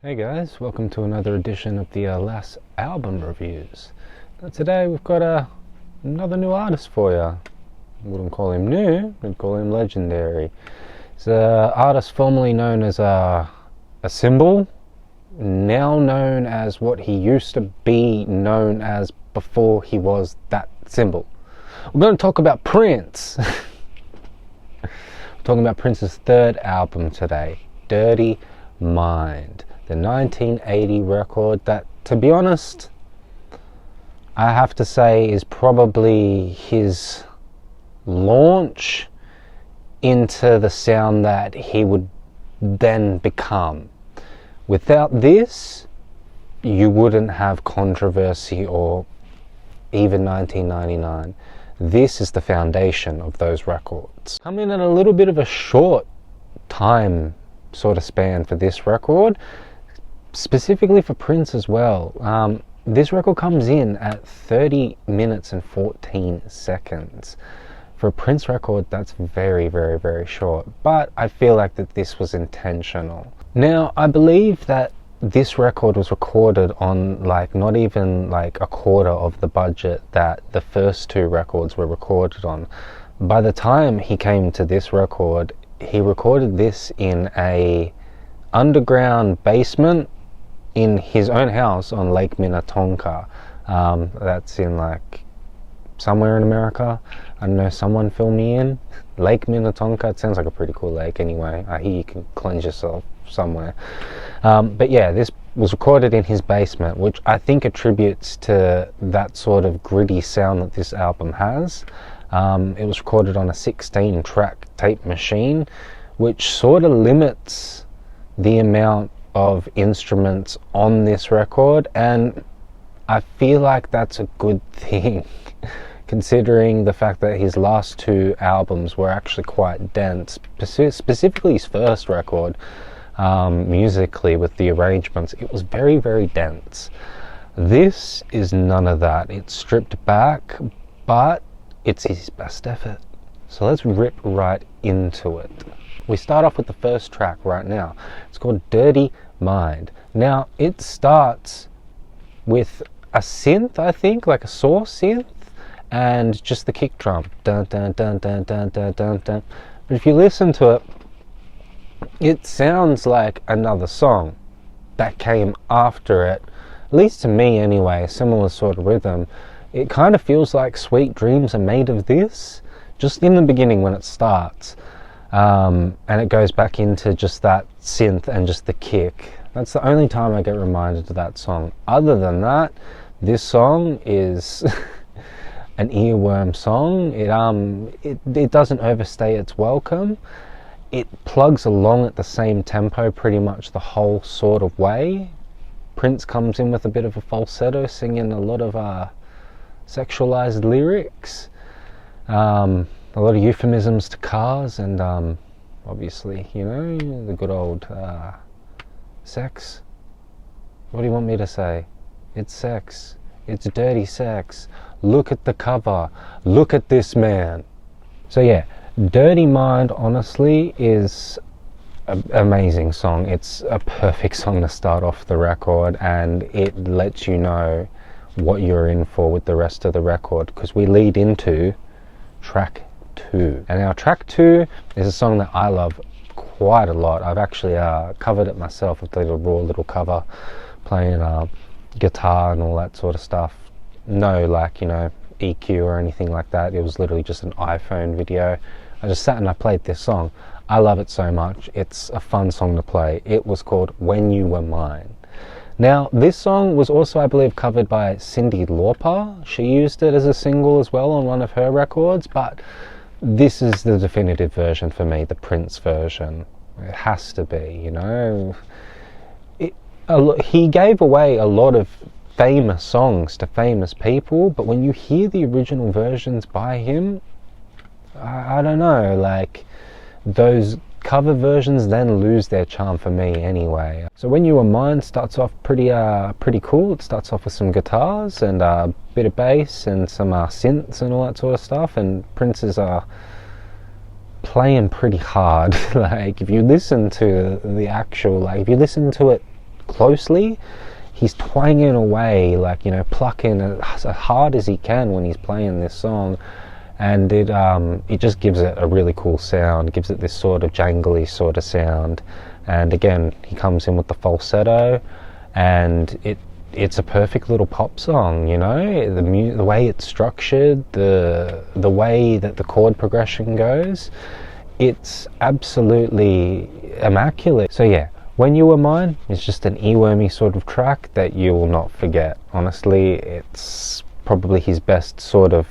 Hey guys, welcome to another edition of the last album reviews. Now today we've got another new artist for you. I wouldn't call him new, I'd call him legendary. He's an artist formerly known as a symbol, now known as what he used to be known as before he was that symbol. We're going to talk about Prince. We're talking about Prince's third album today, Dirty Mind. The 1980 record that, to be honest, I have to say is probably his launch into the sound that he would then become. Without this, you wouldn't have Controversy or even 1999. This is the foundation of those records. Coming in a little bit of a short time sort of span for this record, specifically for Prince as well. This record comes in at 30 minutes and 14 seconds. For a Prince record, that's very, very, very short. But I feel like that this was intentional. Now, I believe that this record was recorded on not even a quarter of the budget that the first two records were recorded on. By the time he came to this record, he recorded this in a underground basement in his own house on Lake Minnetonka. That's in somewhere in America. I don't know, someone fill me in. Lake Minnetonka, it sounds like a pretty cool lake anyway. I hear you can cleanse yourself somewhere. But yeah, this was recorded in his basement, which I think attributes to that sort of gritty sound that this album has. It was recorded on a 16-track tape machine, which sort of limits the amount of instruments on this record, and I feel like that's a good thing considering the fact that his last two albums were actually quite dense, specifically his first record. Musically, with the arrangements, it was very, very dense. This is none of that. It's stripped back, but it's his best effort. So let's rip right into it. We start off with the first track right now. It's called Dirty Mind. Now, it starts with a synth, I think, like a saw synth, and just the kick drum. Dun, dun, dun, dun, dun, dun, dun, dun. But if you listen to it, it sounds like another song that came after it, at least to me anyway, a similar sort of rhythm. It kind of feels like Sweet Dreams Are Made of This, just in the beginning when it starts. And it goes back into just that synth and just the kick. That's the only time I get reminded of that song. Other than that, this song is an earworm song. It doesn't overstay its welcome. It plugs along at the same tempo pretty much the whole sort of way. Prince comes in with a bit of a falsetto, singing a lot of sexualized lyrics. A lot of euphemisms to cars, and obviously, the good old sex. What do you want me to say? It's sex. It's dirty sex. Look at the cover. Look at this man. So yeah, Dirty Mind honestly is an amazing song. It's a perfect song to start off the record, and it lets you know what you're in for with the rest of the record, because we lead into track 2. And our track 2 is a song that I love quite a lot. I've actually covered it myself with the raw little cover, playing guitar and all that sort of stuff. No EQ or anything like that. It was literally just an iPhone video. I just sat and I played this song. I love it so much. It's a fun song to play. It was called When You Were Mine. Now, this song was also, I believe, covered by Cyndi Lauper. She used it as a single as well on one of her records, but this is the definitive version for me, the Prince version. It has to be, he gave away a lot of famous songs to famous people, but when you hear the original versions by him, I don't know, those cover versions then lose their charm for me anyway. So When You Were Mine starts off pretty cool. It starts off with some guitars and a bit of bass and some synths and all that sort of stuff, and Prince is playing pretty hard. If you listen to the actual, if you listen to it closely, he's twanging away, like, you know, plucking as hard as he can when he's playing this song, and it just gives it a really cool sound, gives it this sort of jangly sort of sound. And again, he comes in with the falsetto, and it's a perfect little pop song, you know, the way it's structured, the way that the chord progression goes, it's absolutely immaculate. So yeah, When You Were Mine is just an earwormy sort of track that you will not forget. Honestly, it's probably his best sort of,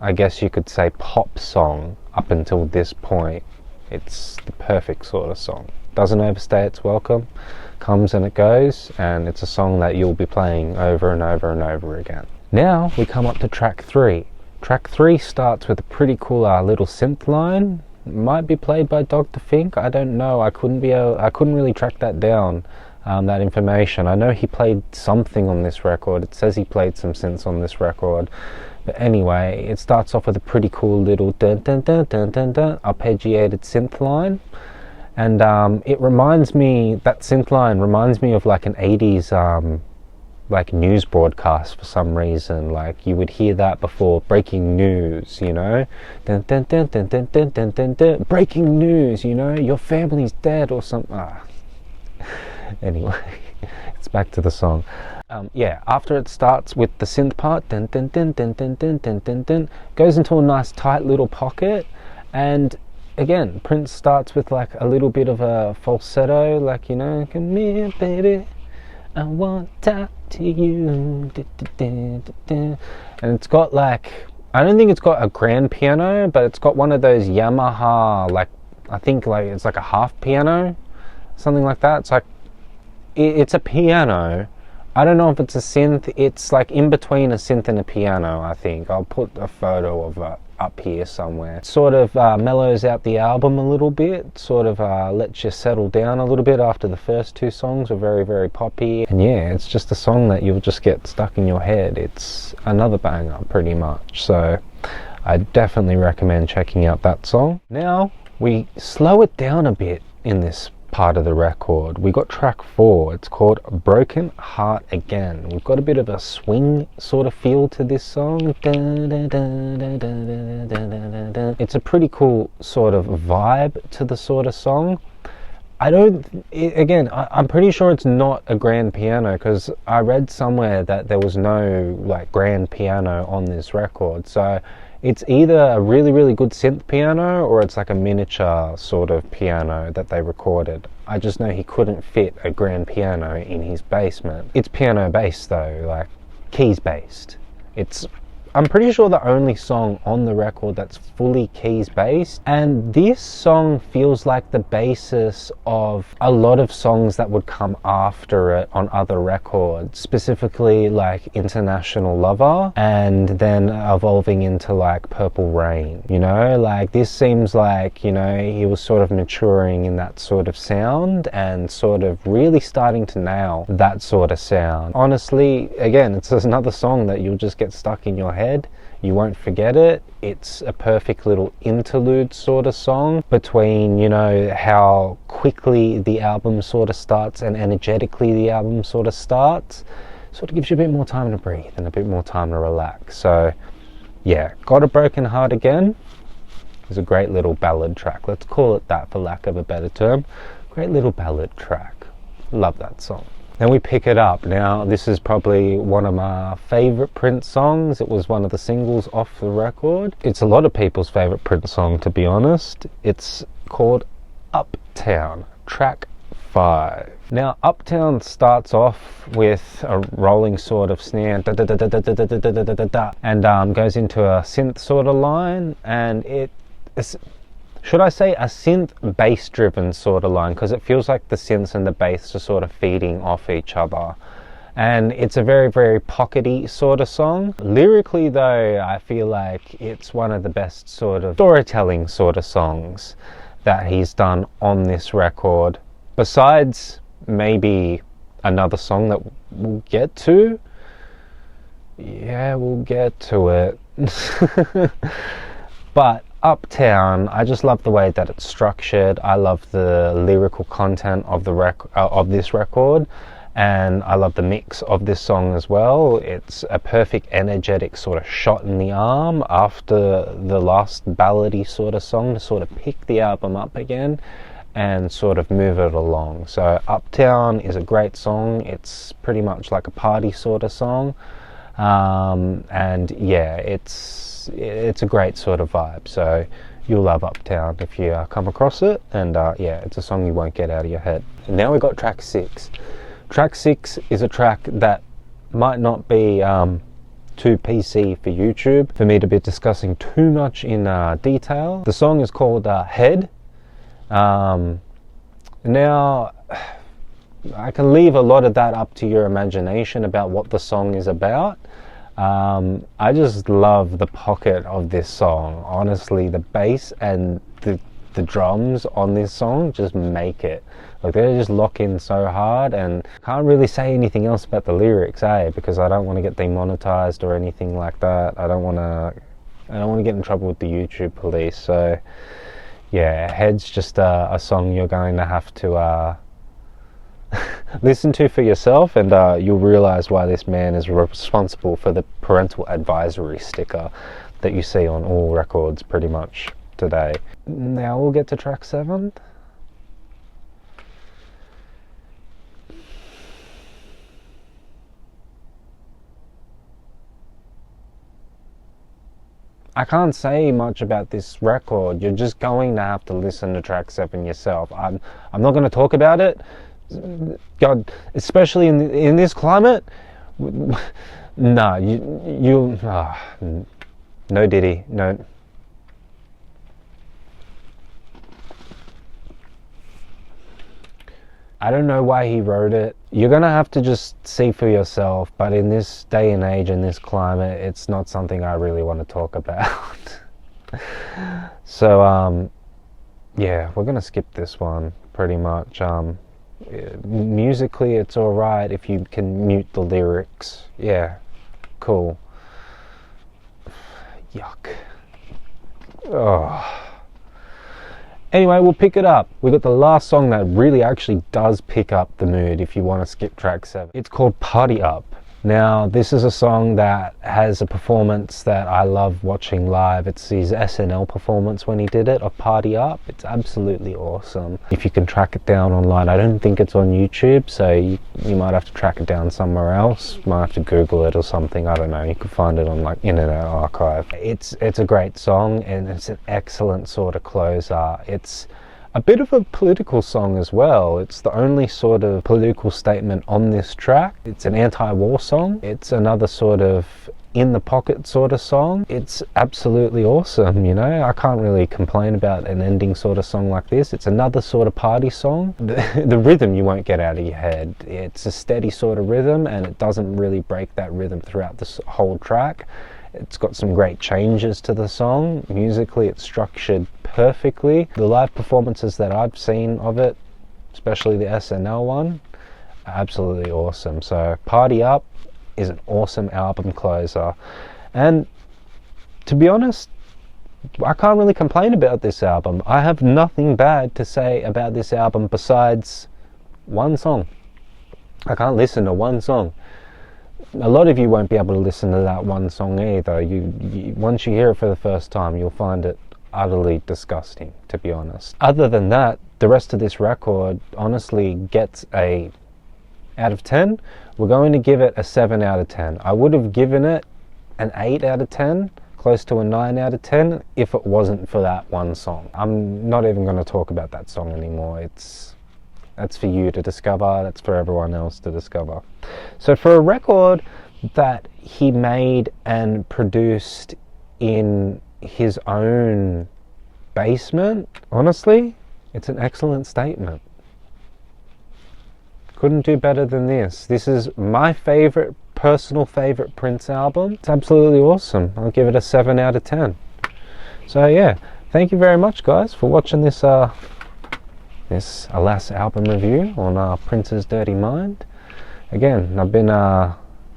I guess you could say, pop song up until this point. It's the perfect sort of song. Doesn't overstay its welcome, comes and it goes, and it's a song that you'll be playing over and over and over again. Now we come up to track 3. Track 3 starts with a pretty cool little synth line. It might be played by Dr. Fink, I don't know. I couldn't really track that down, that information. I know he played something on this record. It says he played some synths on this record. But anyway, it starts off with a pretty cool little dun dun dun dun dun dun arpeggiated synth line. And it reminds me, that synth line reminds me of like an 80s like news broadcast for some reason. Like you would hear that before breaking news, you know, dun dun dun dun dun dun dun dun, dun. Breaking news, you know, your family's dead or something. Anyway, it's back to the song. Yeah, after it starts with the synth part, dun dun dun dun dun dun dun dun dun, goes into a nice tight little pocket, and again, Prince starts with like a little bit of a falsetto, like, you know, come here, baby, I want to talk to you. And it's got like, I don't think it's got a grand piano, but it's got one of those Yamaha, like, I think like it's like a half piano, something like that. It's like, it's a piano. I don't know if it's a synth. It's like in between a synth and a piano, I think. I'll put a photo of it up here somewhere. It sort of mellows out the album a little bit, sort of lets you settle down a little bit after the first 2 songs were very, very poppy. And yeah, it's just a song that you'll just get stuck in your head. It's another banger pretty much. So I definitely recommend checking out that song. Now we slow it down a bit in this part of the record. We got track 4. It's called Broken Heart Again. We've got a bit of a swing sort of feel to this song. It's a pretty cool sort of vibe to the sort of song. I'm pretty sure it's not a grand piano, because I read somewhere that there was no like grand piano on this record. So it's either a really, really good synth piano, or it's like a miniature sort of piano that they recorded. I just know he couldn't fit a grand piano in his basement. It's piano based though, like keys based. I'm pretty sure the only song on the record that's fully keys based, and this song feels like the basis of a lot of songs that would come after it on other records, specifically like International Lover, and then evolving into like Purple Rain, you know, like this seems like, you know, he was sort of maturing in that sort of sound and sort of really starting to nail that sort of sound. Honestly, again, it's just another song that you'll just get stuck in your head. You won't forget it. It's a perfect little interlude sort of song between, you know, how quickly the album sort of starts and energetically the album sort of starts. Sort of gives you a bit more time to breathe and a bit more time to relax. So yeah, Got a Broken Heart Again is a great little ballad track. Let's call it that for lack of a better term. Great little ballad track. Love that song. Then we pick it up. Now, this is probably one of my favourite Prince songs. It was one of the singles off the record. It's a lot of people's favourite Prince song, to be honest. It's called Uptown, track 5. Now, Uptown starts off with a rolling sort of snare, da da da da da da da da da da da, and goes into a synth sort of line, and it's, should I say, a synth bass driven sort of line, because it feels like the synths and the bass are sort of feeding off each other. And it's a very, very pockety sort of song. Lyrically though, I feel like it's one of the best sort of storytelling sort of songs that he's done on this record. Besides maybe another song that we'll get to. Yeah, we'll get to it. But Uptown, I just love the way that it's structured. I love the lyrical content of the of this record, and I love the mix of this song as well. It's a perfect energetic sort of shot in the arm after the last ballady sort of song to sort of pick the album up again and sort of move it along. So Uptown is a great song. It's pretty much like a party sort of song, and yeah, it's a great sort of vibe. So you'll love Uptown if you come across it, and yeah, it's a song you won't get out of your head. And now we got track 6. Track 6 is a track that might not be too PC for YouTube for me to be discussing too much in detail. The song is called Head. Now I can leave a lot of that up to your imagination about what the song is about. I just love the pocket of this song. Honestly, the bass and the drums on this song just make it. Like, they just lock in so hard, and can't really say anything else about the lyrics, because I don't want to get demonetized or anything like that. I don't want to get in trouble with the YouTube police. So yeah, Head's just a song you're going to have to listen to for yourself, and you'll realize why this man is responsible for the parental advisory sticker that you see on all records pretty much today. Now we'll get to track 7. I can't say much about this record. You're just going to have to listen to track 7 yourself. I'm not going to talk about it. God, especially in this climate. No, no Diddy, no. I don't know why he wrote it. You're gonna have to just see for yourself, but in this day and age, in this climate, it's not something I really want to talk about. So yeah, we're gonna skip this one pretty much. Musically it's alright if you can mute the lyrics. Yeah, cool. Yuck. Oh. Anyway, we'll pick it up. We've got the last song that really actually does pick up the mood if you want to skip track 7. It's called Party Up. Now, this is a song that has a performance that I love watching live. It's his SNL performance when he did it, of Party Up. It's absolutely awesome. If you can track it down online, I don't think it's on YouTube, so you might have to track it down somewhere else. You might have to Google it or something, I don't know. You could find it on like Internet Archive. It's a great song, and it's an excellent sort of closer. It's a bit of a political song as well. It's the only sort of political statement on this track. It's an anti-war song. It's another sort of in the pocket sort of song. It's absolutely awesome, you know. I can't really complain about an ending sort of song like this. It's another sort of party song. The rhythm you won't get out of your head. It's a steady sort of rhythm, and it doesn't really break that rhythm throughout this whole track. It's got some great changes to the song. Musically, it's structured perfectly. The live performances that I've seen of it, especially the SNL one, are absolutely awesome. So Party Up is an awesome album closer. And to be honest, I can't really complain about this album. I have nothing bad to say about this album besides one song. I can't listen to one song. A lot of you won't be able to listen to that one song either. Once you hear it for the first time, you'll find it utterly disgusting, to be honest. Other than that, the rest of this record honestly gets a out of 10. We're going to give it a 7 out of 10. I would have given it an 8 out of 10, close to a 9 out of 10, if it wasn't for that one song. I'm not even going to talk about that song anymore. That's for you to discover. That's for everyone else to discover. So for a record that he made and produced in his own basement, honestly, it's an excellent statement. Couldn't do better than this. This is my personal favorite Prince album. It's absolutely awesome. I'll give it a 7 out of 10. So yeah, thank you very much, guys, for watching this this Alas album review on Prince's Dirty Mind. Again, I've been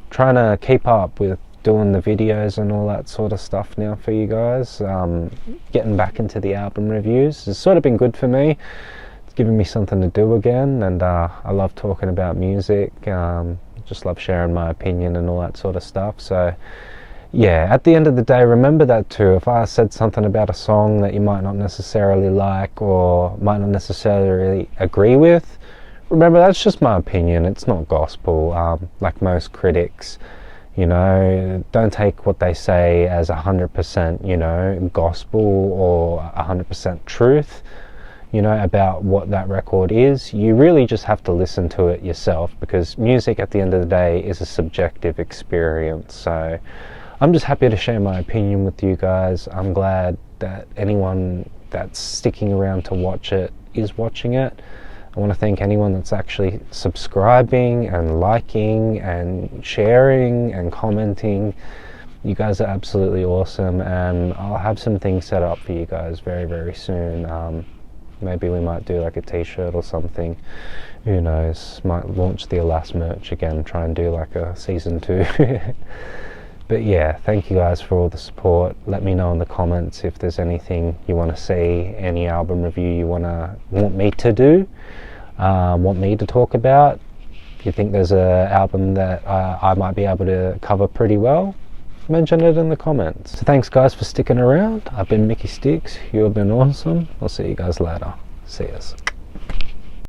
trying to keep up with doing the videos and all that sort of stuff now for you guys. Getting back into the album reviews has sort of been good for me. giving me something to do again, and I love talking about music. Just love sharing my opinion and all that sort of stuff. So yeah, at the end of the day, remember that too. If I said something about a song that you might not necessarily like or might not necessarily agree with, remember that's just my opinion. It's not gospel. Like most critics, you know, don't take what they say as 100%, you know, gospel or 100% truth, you know, about what that record is. You really just have to listen to it yourself, because music at the end of the day is a subjective experience. So I'm just happy to share my opinion with you guys. I'm glad that anyone that's sticking around to watch it is watching it. I want to thank anyone that's actually subscribing and liking and sharing and commenting. You guys are absolutely awesome, and I'll have some things set up for you guys very, very soon. Maybe we might do like a t-shirt or something. Who knows? Might launch the Alas merch again, try and do like a season 2. But yeah, thank you guys for all the support. Let me know in the comments if there's anything you want to see, any album review you want me to do, want me to talk about. If you think there's an album that I might be able to cover pretty well, mention it in the comments. So thanks guys for sticking around. I've been Mickey Sticks. You've been awesome. I'll see you guys later. See yas.